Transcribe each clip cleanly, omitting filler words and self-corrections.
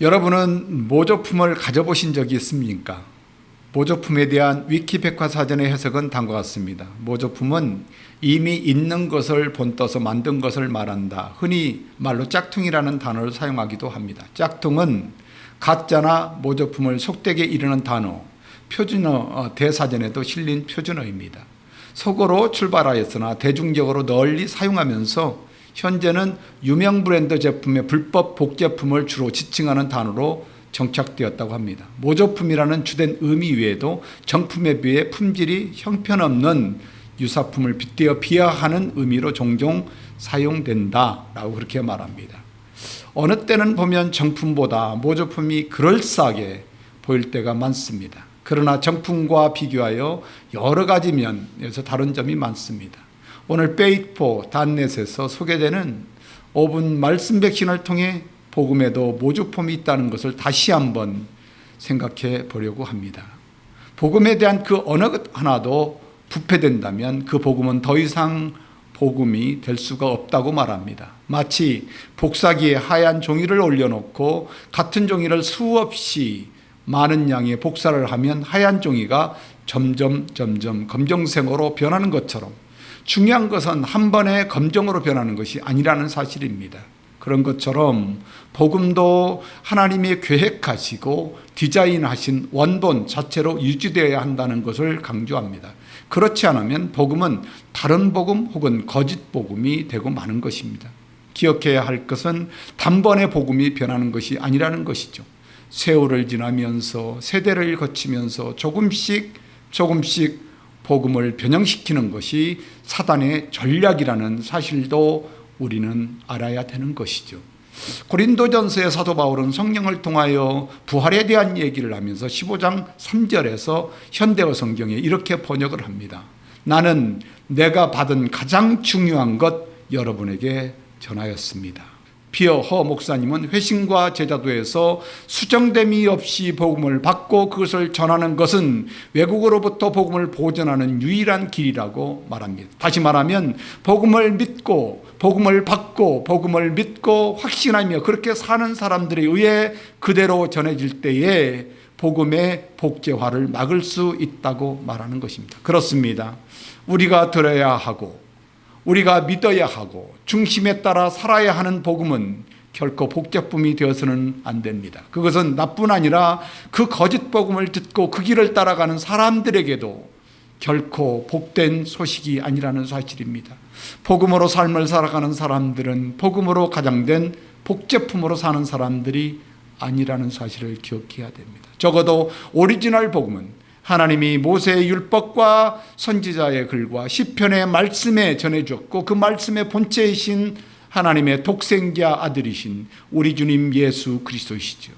여러분은 모조품을 가져보신 적이 있습니까? 모조품에 대한 위키백과사전의 해석은 다음과 같습니다. 모조품은 이미 있는 것을 본떠서 만든 것을 말한다. 흔히 말로 짝퉁이라는 단어를 사용하기도 합니다. 짝퉁은 가짜나 모조품을 속되게 이르는 단어, 표준어 대사전에도 실린 표준어입니다. 속어로 출발하였으나 대중적으로 널리 사용하면서 현재는 유명 브랜드 제품의 불법 복제품을 주로 지칭하는 단어로 정착되었다고 합니다. 모조품이라는 주된 의미 외에도 정품에 비해 품질이 형편없는 유사품을 빗대어 비하하는 의미로 종종 사용된다라고 그렇게 말합니다. 어느 때는 보면 정품보다 모조품이 그럴싸하게 보일 때가 많습니다. 그러나 정품과 비교하여 여러 가지 면에서 다른 점이 많습니다. 오늘 페이스포 단넷에서 소개되는 5분 말씀 백신을 통해 복음에도 모조품이 있다는 것을 다시 한번 생각해 보려고 합니다. 복음에 대한 그 어느 것 하나도 부패된다면 그 복음은 더 이상 복음이 될 수가 없다고 말합니다. 마치 복사기에 하얀 종이를 올려놓고 같은 종이를 수없이 많은 양의 복사를 하면 하얀 종이가 점점 검정색으로 변하는 것처럼 중요한 것은 한 번에 검정으로 변하는 것이 아니라는 사실입니다. 그런 것처럼 복음도 하나님이 계획하시고 디자인하신 원본 자체로 유지되어야 한다는 것을 강조합니다. 그렇지 않으면 복음은 다른 복음 혹은 거짓 복음이 되고 마는 것입니다. 기억해야 할 것은 단번에 복음이 변하는 것이 아니라는 것이죠. 세월을 지나면서 세대를 거치면서 조금씩 복음을 변형시키는 것이 사단의 전략이라는 사실도 우리는 알아야 되는 것이죠. 고린도전서의 사도 바울은 성령을 통하여 부활에 대한 얘기를 하면서 15장 3절에서 현대어 성경에 이렇게 번역을 합니다. 나는 내가 받은 가장 중요한 것 여러분에게 전하였습니다. 피어 허 목사님은 회심과 제자도에서 수정됨이 없이 복음을 받고 그것을 전하는 것은 외국으로부터 복음을 보존하는 유일한 길이라고 말합니다. 다시 말하면 복음을 믿고 복음을 받고 복음을 믿고 확신하며 그렇게 사는 사람들에 의해 그대로 전해질 때에 복음의 복제화를 막을 수 있다고 말하는 것입니다. 그렇습니다. 우리가 들어야 하고 우리가 믿어야 하고 중심에 따라 살아야 하는 복음은 결코 복제품이 되어서는 안 됩니다. 그것은 나뿐 아니라 그 거짓 복음을 듣고 그 길을 따라가는 사람들에게도 결코 복된 소식이 아니라는 사실입니다. 복음으로 삶을 살아가는 사람들은 복음으로 가장된 복제품으로 사는 사람들이 아니라는 사실을 기억해야 됩니다. 적어도 오리지널 복음은 하나님이 모세의 율법과 선지자의 글과 시편의 말씀에 전해주었고 그 말씀의 본체이신 하나님의 독생자 아들이신 우리 주님 예수 그리스도이시죠.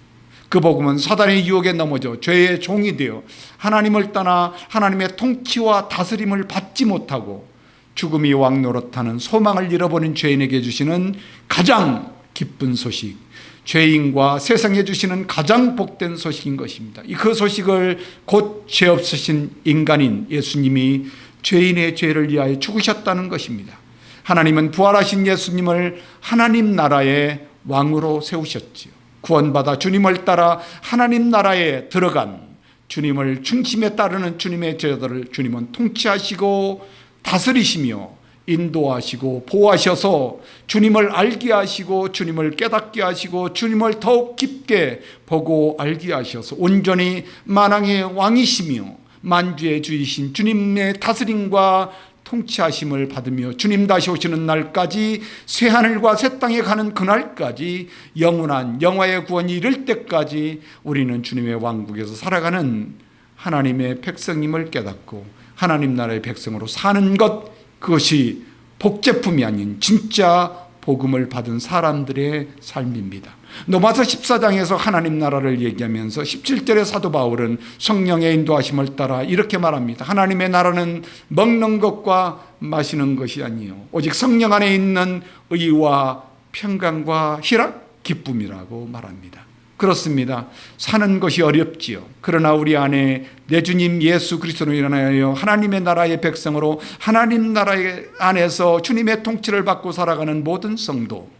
그 복음은 사단의 유혹에 넘어져 죄의 종이 되어 하나님을 떠나 하나님의 통치와 다스림을 받지 못하고 죽음이 왕노릇하는 소망을 잃어버린 죄인에게 주시는 가장 기쁜 소식, 죄인과 세상에 주시는 가장 복된 소식인 것입니다. 그 소식을 곧 죄 없으신 인간인 예수님이 죄인의 죄를 위하여 죽으셨다는 것입니다. 하나님은 부활하신 예수님을 하나님 나라의 왕으로 세우셨지요. 구원받아 주님을 따라 하나님 나라에 들어간 주님을 중심에 따르는 주님의 제자들을 주님은 통치하시고 다스리시며 인도하시고 보호하셔서 주님을 알게 하시고 주님을 깨닫게 하시고 주님을 더욱 깊게 보고 알게 하셔서 온전히 만왕의 왕이시며 만주의 주이신 주님의 다스림과 통치하심을 받으며 주님 다시 오시는 날까지 새하늘과 새 땅에 가는 그날까지 영원한 영화의 구원이 이를 때까지 우리는 주님의 왕국에서 살아가는 하나님의 백성임을 깨닫고 하나님 나라의 백성으로 사는 것, 그것이 복제품이 아닌 진짜 복음을 받은 사람들의 삶입니다. 로마서 14장에서 하나님 나라를 얘기하면서 17절의 사도 바울은 성령의 인도하심을 따라 이렇게 말합니다. 하나님의 나라는 먹는 것과 마시는 것이 아니요 오직 성령 안에 있는 의와 평강과 희락, 기쁨이라고 말합니다. 그렇습니다. 사는 것이 어렵지요. 그러나 우리 안에 내 주님 예수 그리스도로 인하여 하나님의 나라의 백성으로 하나님 나라 안에서 주님의 통치를 받고 살아가는 모든 성도,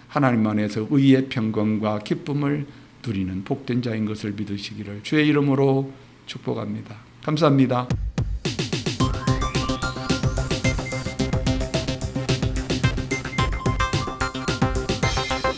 하나님 안에서 의의 평강과 기쁨을 누리는 복된 자인 것을 믿으시기를 주의 이름으로 축복합니다. 감사합니다.